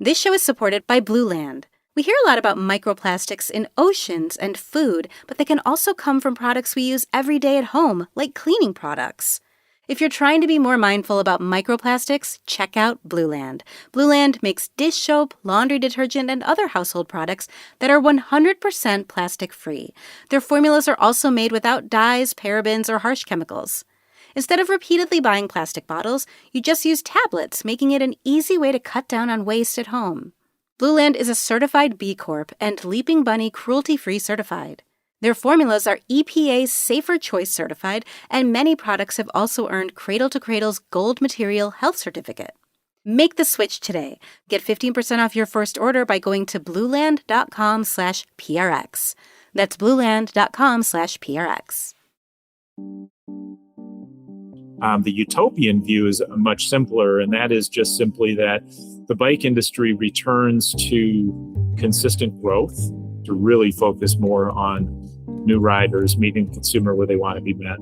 This show is supported by Blueland. We hear a lot about microplastics in oceans and food, but they can also come from products we use every day at home, like cleaning products. If you're trying to be more mindful about microplastics, check out Blueland. Blueland makes dish soap, laundry detergent, and other household products that are 100% plastic-free. Their formulas are also made without dyes, parabens, or harsh chemicals. Instead of repeatedly buying plastic bottles, you just use tablets, making it an easy way to cut down on waste at home. Blueland is a certified B Corp and Leaping Bunny cruelty-free certified. Their formulas are EPA's Safer Choice certified, and many products have also earned Cradle to Cradle's Gold Material Health Certificate. Make the switch today. Get 15% off your first order by going to blueland.com/PRX. That's blueland.com/PRX. The utopian view is much simpler, and that is just simply that the bike industry returns to consistent growth, to really focus more on new riders, meeting the consumer where they want to be met.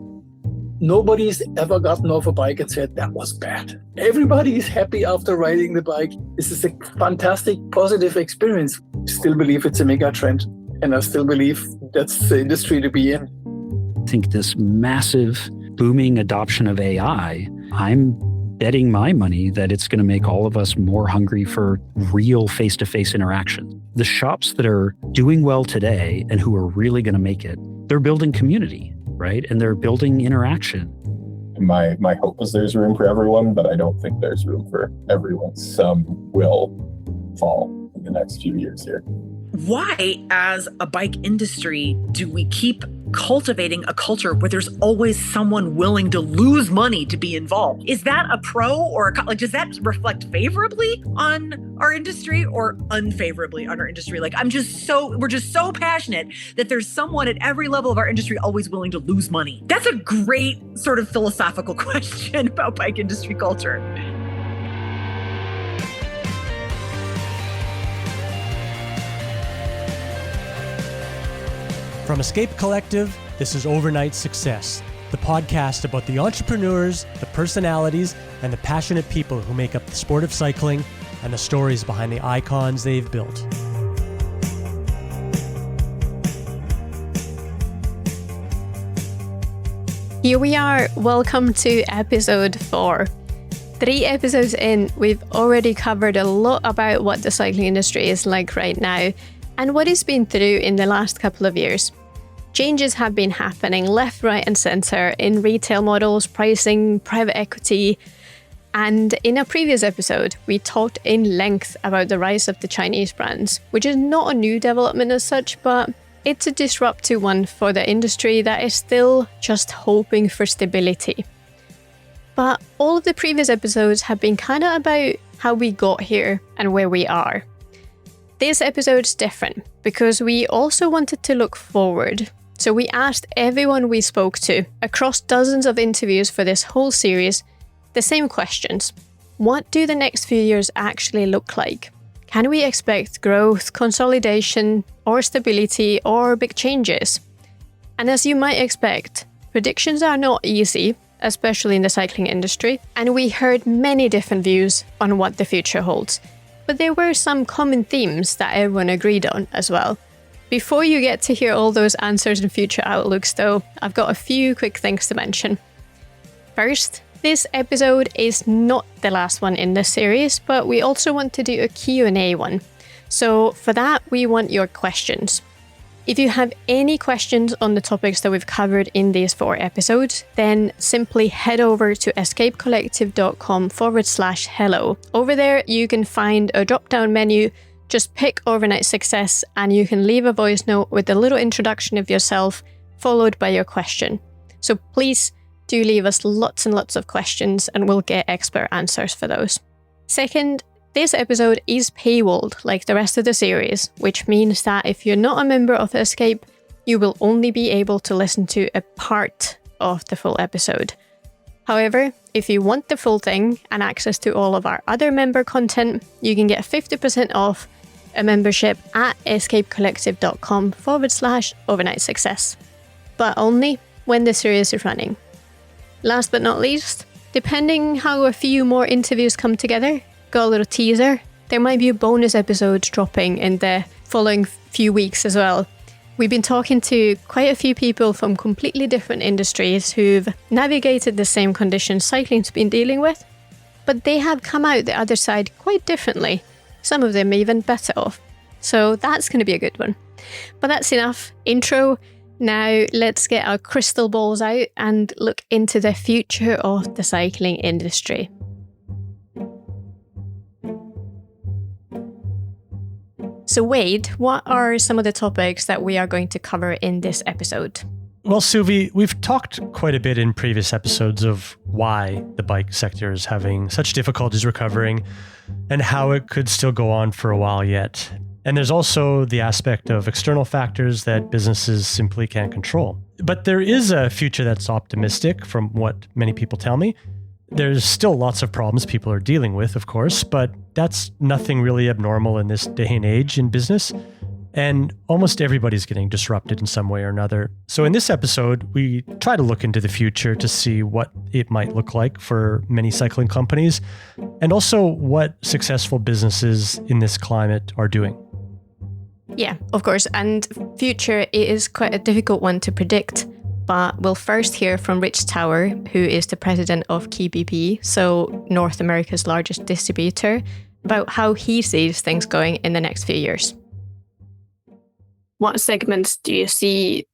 Nobody's ever gotten off a bike and said that was bad. Everybody is happy after riding the bike. This is a fantastic, positive experience. I still believe it's a mega trend, and I still believe that's the industry to be in. I think this massive booming adoption of AI, I'm betting my money that it's going to make all of us more hungry for real face-to-face interaction. The shops that are doing well today and who are really going to make it, they're building community, right? And they're building interaction. My hope is there's room for everyone, but I don't think there's room for everyone. Some will fall in the next few years here. Why, as a bike industry, do we keep cultivating a culture where there's always someone willing to lose money to be involved? Is that a pro or a con? Like, does that reflect favorably on our industry or unfavorably on our industry? Like, we're just so passionate that there's someone at every level of our industry always willing to lose money. That's a great sort of philosophical question about bike industry culture. From Escape Collective, this is Overnight Success, the podcast about the entrepreneurs, the personalities, and the passionate people who make up the sport of cycling and the stories behind the icons they've built. Here we are. Welcome to episode 4. 3 episodes in, we've already covered a lot about what the cycling industry is like right now and what it's been through in the last couple of years. Changes have been happening left, right, and centre in retail models, pricing, private equity. And in a previous episode, we talked in length about the rise of the Chinese brands, which is not a new development as such, but it's a disruptive one for the industry that is still just hoping for stability. But all of the previous episodes have been kind of about how we got here and where we are. This episode's different because we also wanted to look forward. So we asked everyone we spoke to across dozens of interviews for this whole series the same questions. What do the next few years actually look like? Can we expect growth, consolidation, or stability, or big changes? And as you might expect, predictions are not easy, especially in the cycling industry, and we heard many different views on what the future holds. But there were some common themes that everyone agreed on as well. Before you get to hear all those answers and future outlooks though, I've got a few quick things to mention. First, this episode is not the last one in this series, but we also want to do a Q&A one. So for that, we want your questions. If you have any questions on the topics that we've covered in these 4 episodes, then simply head over to escapecollective.com/hello. Over there, you can find a drop-down menu. Just pick Overnight Success and you can leave a voice note with a little introduction of yourself, followed by your question. So please do leave us lots and lots of questions and we'll get expert answers for those. Second, this episode is paywalled like the rest of the series, which means that if you're not a member of Escape, you will only be able to listen to a part of the full episode. However, if you want the full thing and access to all of our other member content, you can get 50% off a membership at escapecollective.com/overnight success. But only when the series is running. Last but not least, depending how a few more interviews come together, got a little teaser. There might be a bonus episode dropping in the following few weeks as well. We've been talking to quite a few people from completely different industries who've navigated the same conditions cycling's been dealing with, but they have come out the other side quite differently. Some of them even better off. So that's going to be a good one. But that's enough intro. Now let's get our crystal balls out and look into the future of the cycling industry. So Wade, what are some of the topics that we are going to cover in this episode? Well, Suvi, we've talked quite a bit in previous episodes of why the bike sector is having such difficulties recovering and how it could still go on for a while yet. And there's also the aspect of external factors that businesses simply can't control. But there is a future that's optimistic from what many people tell me. There's still lots of problems people are dealing with, of course, but that's nothing really abnormal in this day and age in business. And almost everybody's getting disrupted in some way or another. So in this episode, we try to look into the future to see what it might look like for many cycling companies, and also what successful businesses in this climate are doing. Yeah, of course. And future is quite a difficult one to predict. But we'll first hear from Rich Tower, who is the president of KBP, so North America's largest distributor, about how he sees things going in the next few years. What segments do you see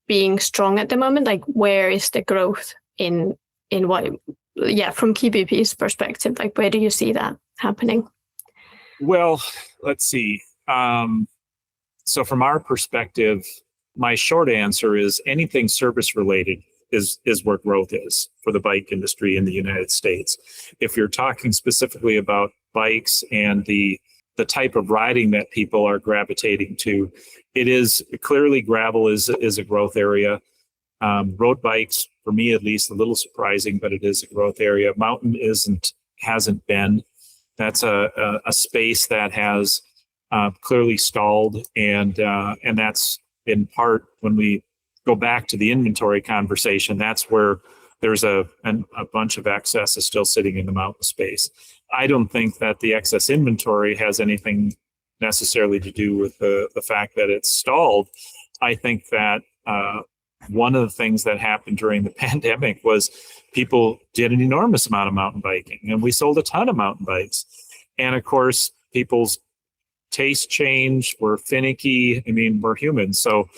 being strong at the moment? Like, where is the growth in what? Yeah, from KBP's perspective, like, where do you see that happening? Well, let's see. So from our perspective, my short answer is anything service related is where growth is for the bike industry in the United States. If you're talking specifically about bikes and the type of riding that people are gravitating to, it is clearly gravel is a growth area. Road bikes, for me at least, a little surprising, but it is a growth area. Mountain hasn't been. That's a space that has clearly stalled, and that's in part, when we go back to the inventory conversation, that's where there's a bunch of excess is still sitting in the mountain space. I don't think that the excess inventory has anything necessarily to do with the fact that it's stalled. I think that one of the things that happened during the pandemic was people did an enormous amount of mountain biking, and we sold a ton of mountain bikes. And of course, people's taste change. We're finicky. I mean, we're humans. So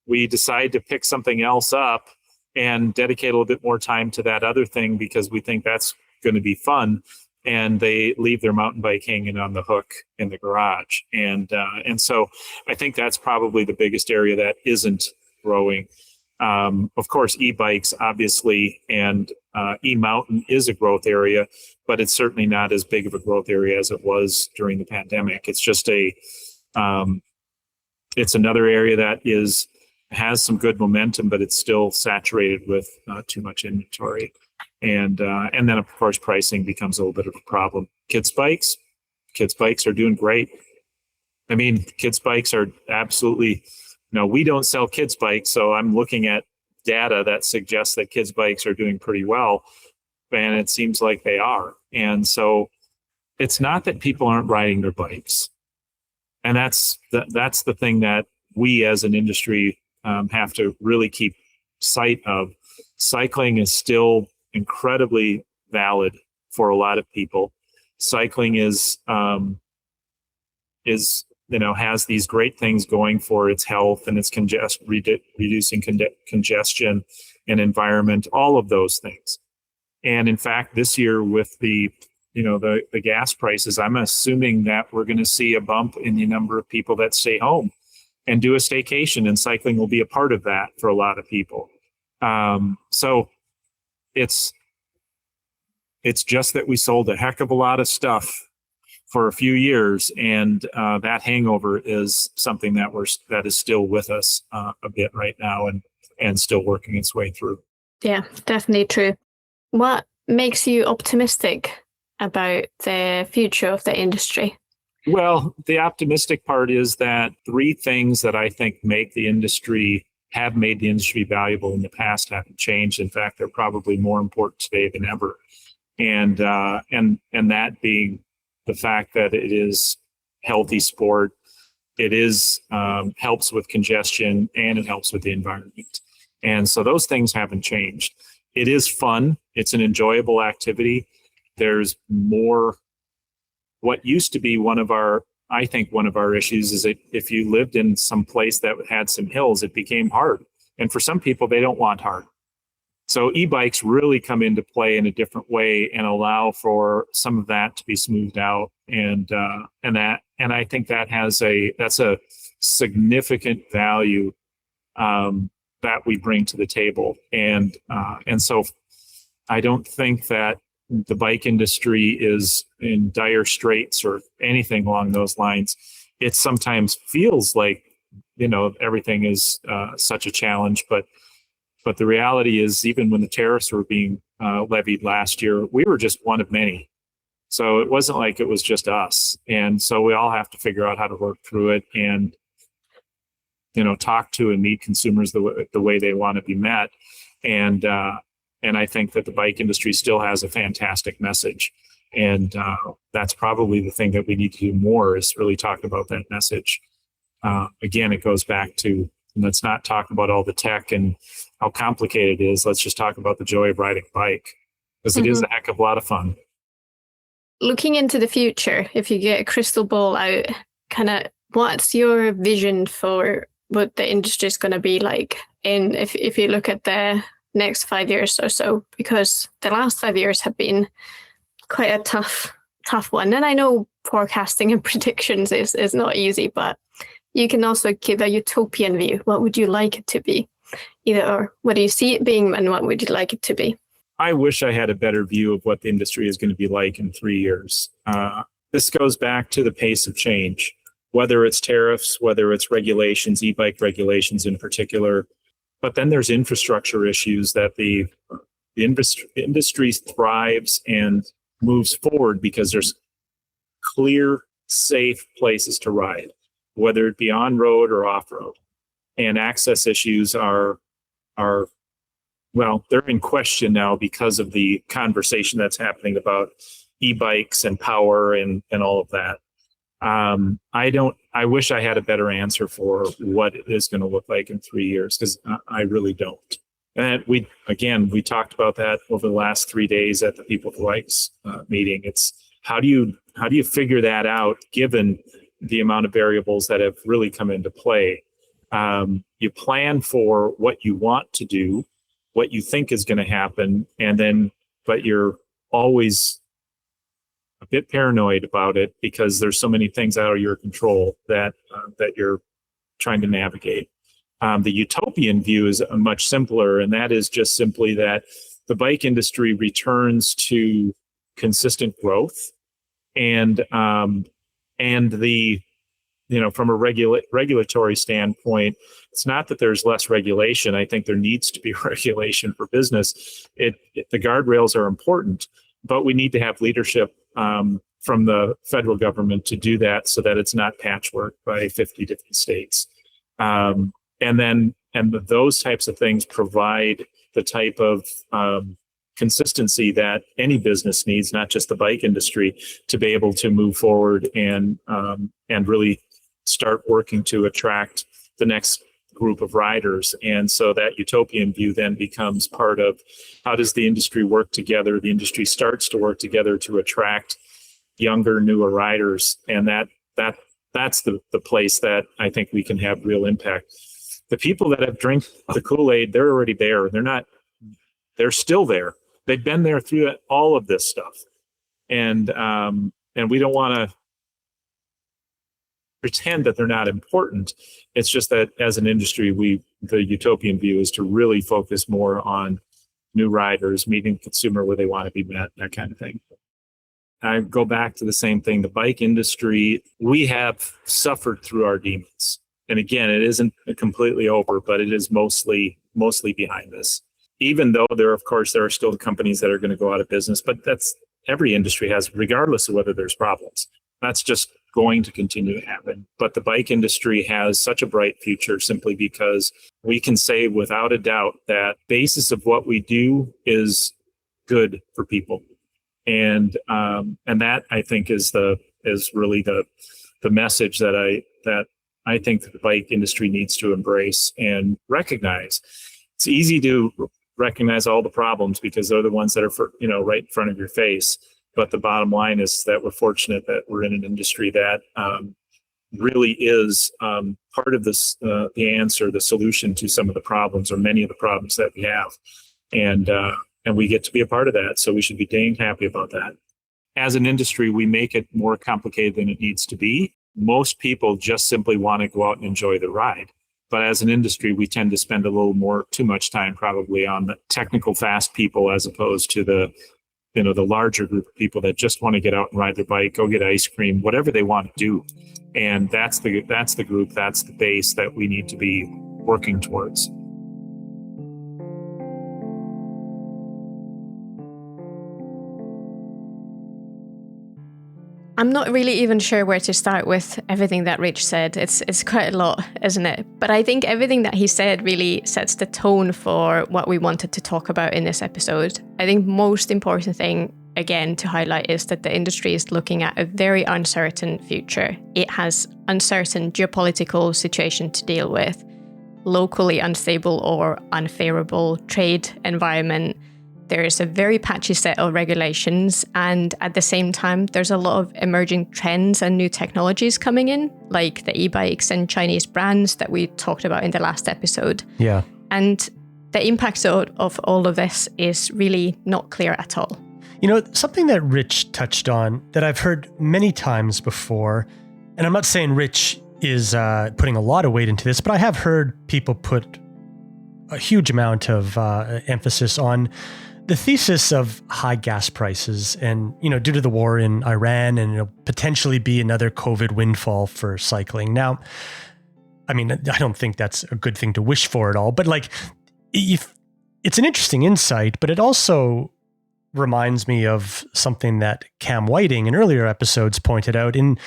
we decide to pick something else up and dedicate a little bit more time to that other thing because we think that's going to be fun. And they leave their mountain bike hanging on the hook in the garage. And so I think that's probably the biggest area that isn't growing. Of course, e-bikes, obviously, and e-mountain is a growth area, but it's certainly not as big of a growth area as it was during the pandemic. It's just it's another area that has some good momentum, but it's still saturated with too much inventory. And then, of course, pricing becomes a little bit of a problem. Kids bikes are doing great. I mean, kids bikes are absolutely, we don't sell kids bikes. So I'm looking at data that suggests that kids bikes are doing pretty well. And it seems like they are. And so it's not that people aren't riding their bikes. And that's the thing that we as an industry have to really keep sight of. Cycling is still incredibly valid for a lot of people. Cycling has these great things going for its health and its reducing congestion and environment, all of those things. And in fact, this year with the gas prices, I'm assuming that we're going to see a bump in the number of people that stay home and do a staycation, and cycling will be a part of that for a lot of people. So it's just that we sold a heck of a lot of stuff for a few years, and that hangover is something that is still with us a bit right now, and still working its way through. Yeah, definitely true. What makes you optimistic about the future of the industry? Well, the optimistic part is that three things that I think have made the industry valuable in the past haven't changed. In fact, they're probably more important today than ever. And that being the fact that it is healthy sport. It is helps with congestion, and it helps with the environment. And so those things haven't changed. It is fun. It's an enjoyable activity. There's more. What used to be one of our issues is that if you lived in some place that had some hills, it became hard. And for some people, they don't want hard. So e-bikes really come into play in a different way and allow for some of that to be smoothed out. And I think that's a significant value that we bring to the table. And so I don't think that the bike industry is in dire straits or anything along those lines. It sometimes feels like, everything is such a challenge, but the reality is, even when the tariffs were being levied last year, we were just one of many. So it wasn't like it was just us. And so we all have to figure out how to work through it and, talk to and meet consumers the way they want to be met. And I think that the bike industry still has a fantastic message. And that's probably the thing that we need to do more, is really talk about that message. Again, it goes back to, let's not talk about all the tech and how complicated it is. Let's just talk about the joy of riding a bike, because it is a heck of a lot of fun. Looking into the future, if you get a crystal ball out, kind of what's your vision for what the industry is going to be like if you look at the next 5 years or so? Because the last 5 years have been quite a tough one. And I know forecasting and predictions is not easy, but you can also give a utopian view. What would you like it to be? Or what do you see it being, and what would you like it to be? I wish I had a better view of what the industry is going to be like in 3 years. This goes back to the pace of change, whether it's tariffs, whether it's regulations, e-bike regulations in particular. But then there's infrastructure issues that the industry thrives and moves forward because there's clear, safe places to ride, whether it be on road or off road. And access issues are they're in question now because of the conversation that's happening about e-bikes and power and all of that. I wish I had a better answer for what it is going to look like in 3 years, because I really don't. And we talked about that over the last 3 days at the People for Bikes meeting. It's how do you figure that out given the amount of variables that have really come into play? You plan for what you want to do, what you think is going to happen, but you're always a bit paranoid about it because there's so many things out of your control that you're trying to navigate. The utopian view is much simpler, and that is just simply that the bike industry returns to consistent growth, and the from a regulatory standpoint, it's not that there's less regulation. I think there needs to be regulation for business. The guardrails are important, but we need to have leadership from the federal government to do that, so that it's not patchwork by 50 different states. And those types of things provide the type of consistency that any business needs, not just the bike industry, to be able to move forward and really start working to attract the next group of riders. And so that utopian view then becomes part of how does the industry work together? The industry starts to work together to attract younger, newer riders. And that's the place that I think we can have real impact. The people that have drank the Kool-Aid, they're already there. They're still there. They've been there through all of this stuff. And we don't want to pretend that they're not important. It's just that as an industry, the utopian view is to really focus more on new riders, meeting the consumer where they want to be met, that kind of thing. I go back to the same thing. The bike industry, we have suffered through our demons. And again, it isn't completely over, but it is mostly behind us. Even though there are still companies that are going to go out of business, but that's every industry has, regardless of whether there's problems. That's just going to continue to happen. But the bike industry has such a bright future simply because we can say without a doubt that basis of what we do is good for people. And that, I think, is really the message that I think that the bike industry needs to embrace and recognize. It's easy to recognize all the problems because they're the ones that are right in front of your face. But the bottom line is that we're fortunate that we're in an industry that really is part of this, the answer, the solution to some of the problems or many of the problems that we have. And we get to be a part of that. So we should be dang happy about that. As an industry, we make it more complicated than it needs to be. Most people just simply want to go out and enjoy the ride. But as an industry, we tend to spend a little too much time probably on the technical fast people as opposed to the larger group of people that just want to get out and ride their bike, go get ice cream, whatever they want to do. And that's the group, that's the base that we need to be working towards. I'm not really even sure where to start with everything that Rich said. It's quite a lot, isn't it? But I think everything that he said really sets the tone for what we wanted to talk about in this episode. I think most important thing, again, to highlight is that the industry is looking at a very uncertain future. It has uncertain geopolitical situation to deal with, locally unstable or unfavorable trade environment. There is a very patchy set of regulations, and at the same time, there's a lot of emerging trends and new technologies coming in, like the e-bikes and Chinese brands that we talked about in the last episode. Yeah. And the impact of all of this is really not clear at all. Something that Rich touched on that I've heard many times before, and I'm not saying Rich is putting a lot of weight into this, but I have heard people put a huge amount of emphasis on the thesis of high gas prices and, due to the war in Iran, and it'll potentially be another COVID windfall for cycling. Now, I mean, I don't think that's a good thing to wish for at all, but it's an interesting insight, but it also reminds me of something that Cam Whiting in earlier episodes pointed out in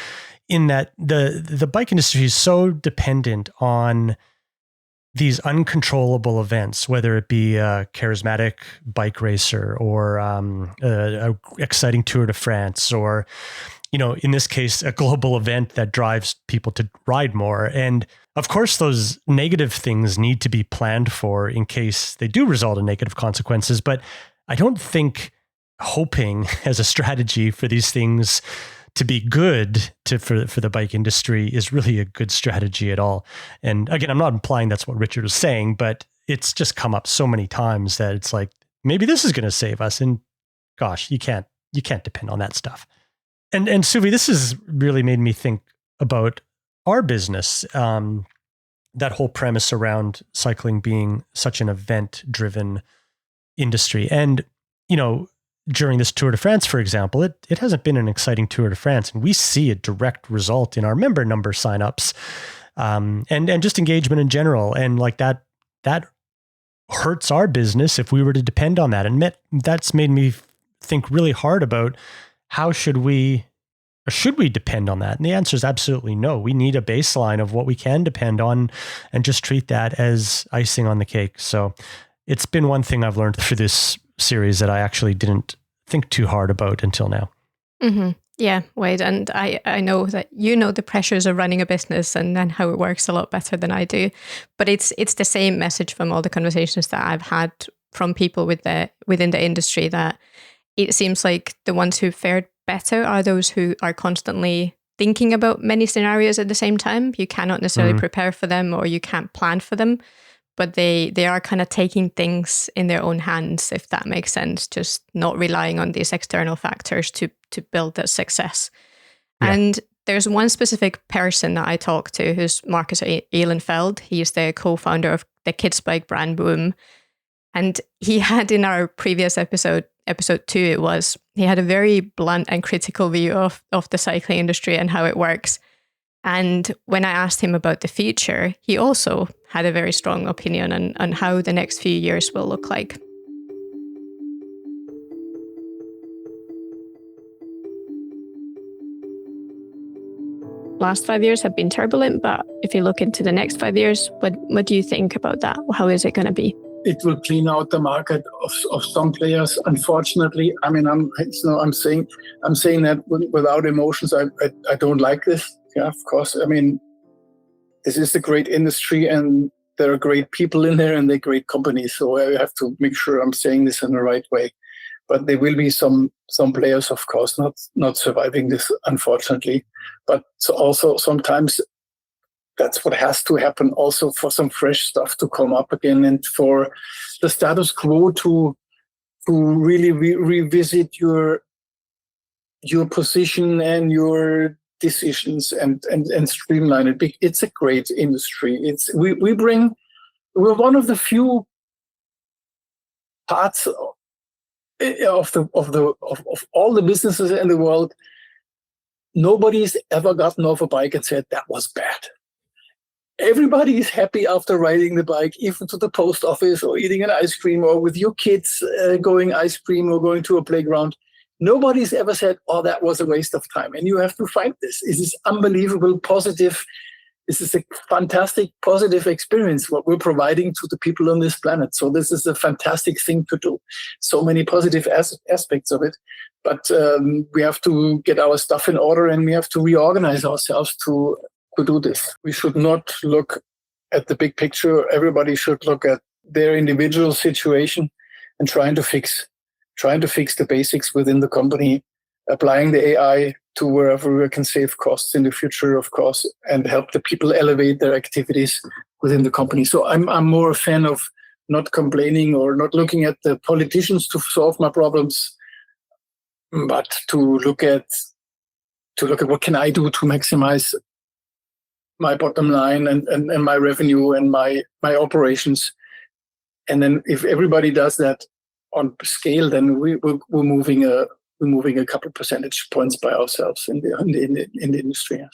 that the bike industry is so dependent on these uncontrollable events, whether it be a charismatic bike racer or a exciting Tour de France, or, in this case, a global event that drives people to ride more. And of course, those negative things need to be planned for in case they do result in negative consequences. But I don't think hoping as a strategy for these things to be good for the bike industry is really a good strategy at all. And again, I'm not implying that's what Richard was saying, but it's just come up so many times that it's like, maybe this is going to save us. And gosh, you can't depend on that stuff. And Suvi, this has really made me think about our business, that whole premise around cycling being such an event-driven industry. And, during this Tour de France, for example, it hasn't been an exciting Tour de France, and we see a direct result in our member number signups, and just engagement in general. And like that hurts our business if we were to depend on that. And that's made me think really hard about how should we depend on that? And the answer is absolutely no. We need a baseline of what we can depend on and just treat that as icing on the cake. So it's been one thing I've learned through this series that I actually didn't think too hard about until now. Mm-hmm. Yeah, Wade, and I know that the pressures of running a business and then how it works a lot better than I do. But it's the same message from all the conversations that I've had from people within the industry, that it seems like the ones who fared better are those who are constantly thinking about many scenarios at the same time. You cannot necessarily prepare for them, or you can't plan for them, but they are kind of taking things in their own hands, if that makes sense, just not relying on these external factors to build that success. Yeah. And there's one specific person that I talked to, who's Marcus Ehlenfeld. He's the co-founder of the kids bike brand Boom. And he had, in our previous episode 2, he had a very blunt and critical view of the cycling industry and how it works. And when I asked him about the future, he also had a very strong opinion on how the next few years will look like. Last 5 years have been turbulent, but if you look into the next 5 years, what do you think about that? How is it going to be? it will clean out the market of some players. Unfortunately, I mean, I'm saying that without emotions. I don't like this. Yeah, of course. I mean, this is a great industry, and there are great people in there, and they're great companies. So I have to make sure I'm saying this in the right way. But there will be some players, of course, not surviving this, unfortunately. But also sometimes that's what has to happen also for some fresh stuff to come up again, and for the status quo to really revisit your position and your decisions and streamline it. It's a great industry. We're one of the few parts of all the businesses in the world. Nobody's ever gotten off a bike and said that was bad. Everybody is happy after riding the bike, even to the post office or eating an ice cream, or with your kids going ice cream or going to a playground. Nobody's ever said, oh, that was a waste of time. And you have to find this. It is unbelievable, positive. This is a fantastic, positive experience, what we're providing to the people on this planet. So this is a fantastic thing to do. So many positive aspects of it. But we have to get our stuff in order, and we have to reorganize ourselves to do this. We should not look at the big picture. Everybody should look at their individual situation and trying to fix the basics within the company, applying the AI to wherever we can save costs in the future, of course, and help the people elevate their activities within the company. So I'm more a fan of not complaining or not looking at the politicians to solve my problems, but to look at what can I do to maximize my bottom line and my revenue and my operations. And then if everybody does that on scale, then we're moving a couple percentage points by ourselves in the industry.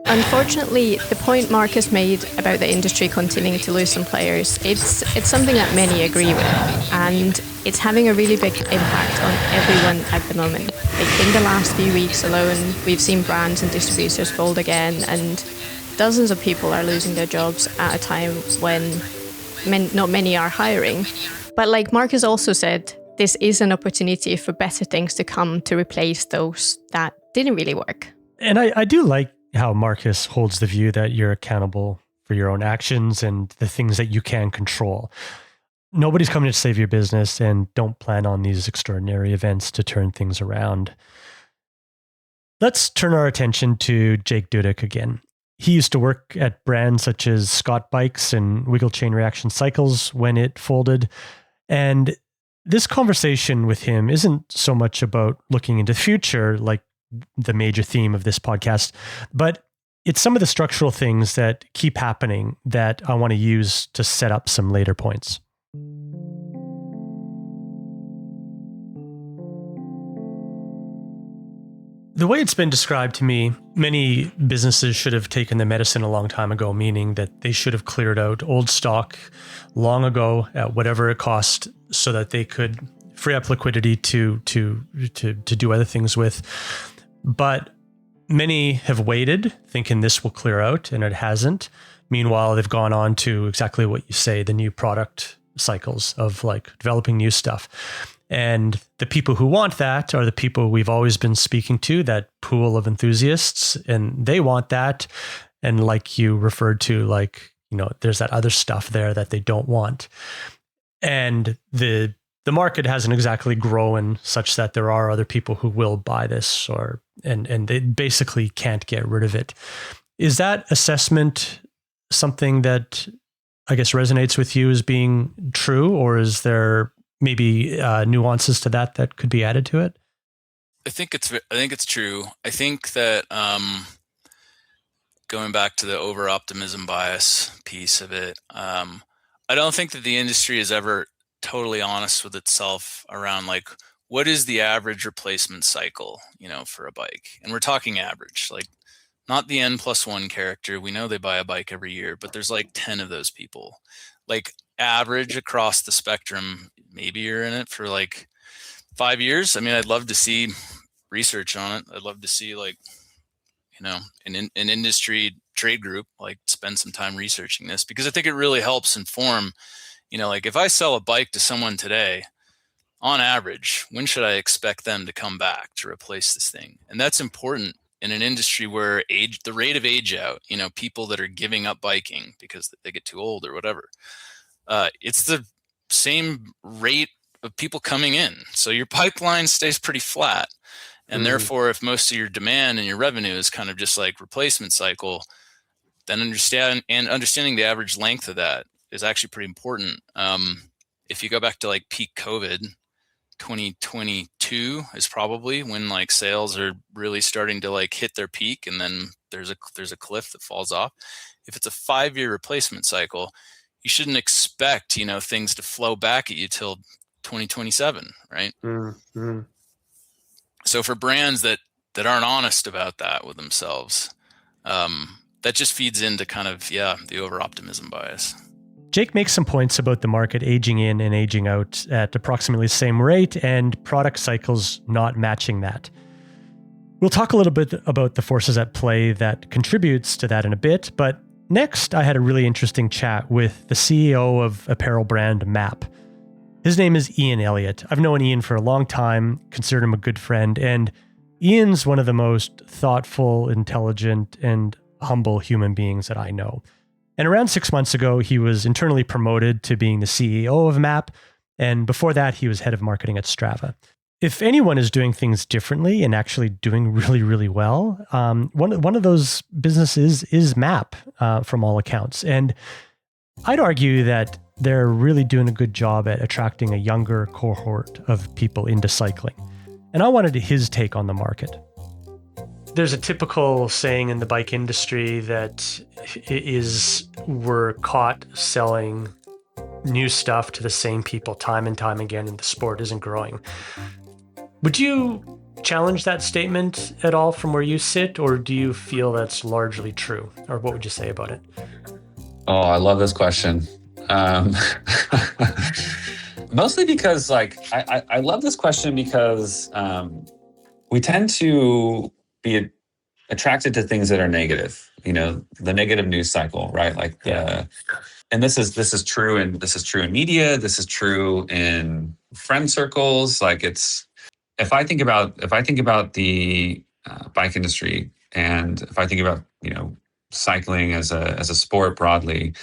Unfortunately, the point Mark has made about the industry continuing to lose some players, it's something that many agree with, and it's having a really big impact on everyone at the moment. Like in the last few weeks alone, we've seen brands and distributors fold again, and dozens of people are losing their jobs at a time when not many are hiring. But like Mark has also said, this is an opportunity for better things to come to replace those that didn't really work. And I do like how Marcus holds the view that you're accountable for your own actions and the things that you can control. Nobody's coming to save your business, and don't plan on these extraordinary events to turn things around. Let's turn our attention to Jake Dudek again. He used to work at brands such as Scott Bikes and Wiggle Chain Reaction Cycles when it folded. And this conversation with him isn't so much about looking into the future, like the major theme of this podcast, but it's some of the structural things that keep happening that I want to use to set up some later points. The way it's been described to me, many businesses should have taken the medicine a long time ago, meaning that they should have cleared out old stock long ago at whatever it cost so that they could free up liquidity to do other things with. But many have waited thinking this will clear out, and it hasn't. Meanwhile, they've gone on to exactly what you say, the new product cycles of like developing new stuff. And the people who want that are the people we've always been speaking to, that pool of enthusiasts, and they want that. And like you referred to, like, you know, there's that other stuff there that they don't want. And the market hasn't exactly grown such that there are other people who will buy this, and they basically can't get rid of it. Is that assessment something that I guess resonates with you as being true, or is there maybe nuances to that could be added to it? I think it's true. I think that going back to the over optimism bias piece of it, I don't think that the industry is ever totally honest with itself around like what is the average replacement cycle, you know, for a bike. And we're talking average, like not the N+1 character. We know they buy a bike every year, but there's like 10 of those people. Like average across the spectrum, maybe you're in it for like 5 years. I mean, I'd love to see research on it. I'd love to see like an industry trade group, like spend some time researching this, because I think it really helps inform, like if I sell a bike to someone today, on average, when should I expect them to come back to replace this thing? And that's important in an industry where the rate of age out, people that are giving up biking because they get too old or whatever, it's the same rate of people coming in. So your pipeline stays pretty flat. And therefore, if most of your demand and your revenue is kind of just like replacement cycle, then understanding the average length of that is actually pretty important. If you go back to like peak COVID, 2022 is probably when like sales are really starting to like hit their peak, and then there's a cliff that falls off. If it's a 5-year replacement cycle, you shouldn't expect things to flow back at you till 2027, right? Mm-hmm. So for brands that aren't honest about that with themselves, that just feeds into kind of the over-optimism bias. Jake makes some points about the market aging in and aging out at approximately the same rate and product cycles not matching that. We'll talk a little bit about the forces at play that contributes to that in a bit, but next I had a really interesting chat with the CEO of apparel brand MAP. His name is Ian Elliott. I've known Ian for a long time, considered him a good friend, and Ian's one of the most thoughtful, intelligent, and humble human beings that I know. And around 6 months ago, he was internally promoted to being the CEO of MAP, and before that, he was head of marketing at Strava. If anyone is doing things differently and actually doing really, really well, one of those businesses is MAP from all accounts. And I'd argue that they're really doing a good job at attracting a younger cohort of people into cycling. And I wanted his take on the market. There's a typical saying in the bike industry that we're caught selling new stuff to the same people time and time again, and the sport isn't growing. Would you challenge that statement at all from where you sit, or do you feel that's largely true? Or what would you say about it? Oh, I love this question. Mostly because I love this question because we tend to be attracted to things that are negative, the negative news cycle, right? And this is true in media. This is true in friend circles. If I think about the bike industry, and if I think about cycling as a sport broadly,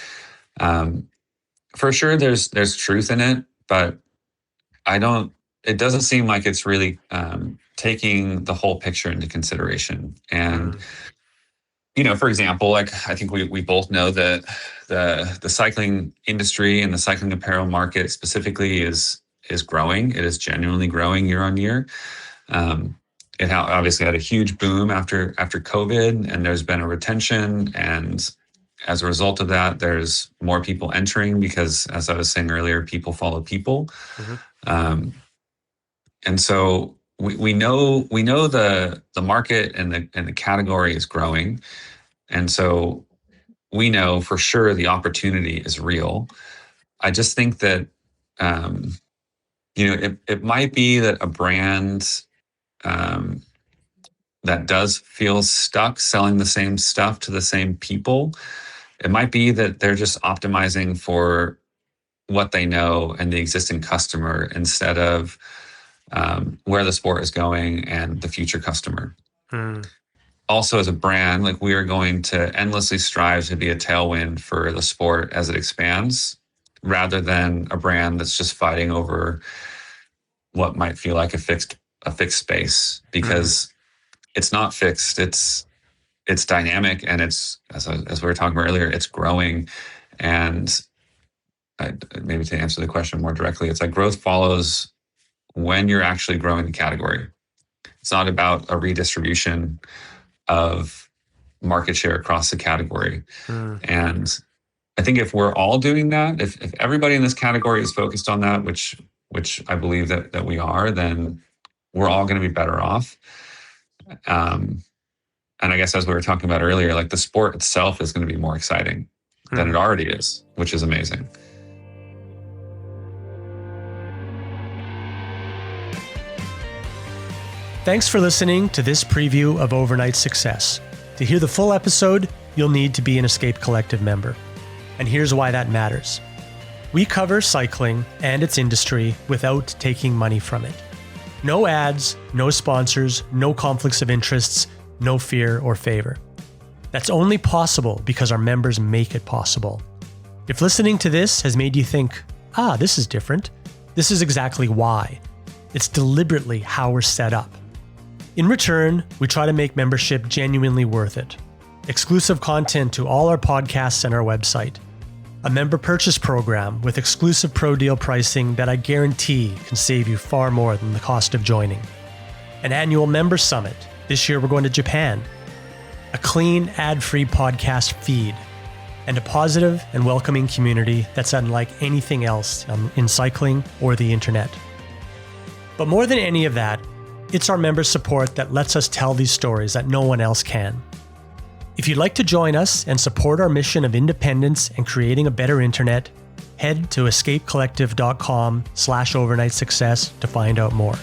for sure there's truth in it, but it doesn't seem like it's really taking the whole picture into consideration. And for example, I think we both know that the cycling industry and the cycling apparel market specifically is growing. It is genuinely growing year on year. It obviously had a huge boom after COVID, and there's been a retention, and as a result of that, there's more people entering because, as I was saying earlier, people follow people. Mm-hmm. And so we know the market and the category is growing, and so we know for sure the opportunity is real. I just think that it might be that a brand that does feel stuck selling the same stuff to the same people, it might be that they're just optimizing for what they know and the existing customer instead of where the sport is going and the future customer. Also, as a brand, we are going to endlessly strive to be a tailwind for the sport as it expands, rather than a brand that's just fighting over what might feel like a fixed space, because it's not fixed. It's dynamic, and it's, as we were talking about earlier, it's growing. And maybe to answer the question more directly, it's like growth follows when you're actually growing the category. It's not about a redistribution of market share across the category. And I think if we're all doing that, if everybody in this category is focused on that, which I believe that we are, then we're all going to be better off. And I guess, as we were talking about earlier, the sport itself is going to be more exciting than it already is, which is amazing. Thanks for listening to this preview of Overnight Success. To hear the full episode, you'll need to be an Escape Collective member. And here's why that matters. We cover cycling and its industry without taking money from it. No ads, no sponsors, no conflicts of interests, no fear or favor. That's only possible because our members make it possible. If listening to this has made you think, this is different, this is exactly why. It's deliberately how we're set up. In return, we try to make membership genuinely worth it. Exclusive content to all our podcasts and our website. A member purchase program with exclusive pro deal pricing that I guarantee can save you far more than the cost of joining. An annual member summit. This year we're going to Japan. A clean, ad-free podcast feed. And a positive and welcoming community that's unlike anything else in cycling or the internet. But more than any of that, it's our member support that lets us tell these stories that no one else can. If you'd like to join us and support our mission of independence and creating a better internet, head to escapecollective.com/overnightsuccess to find out more.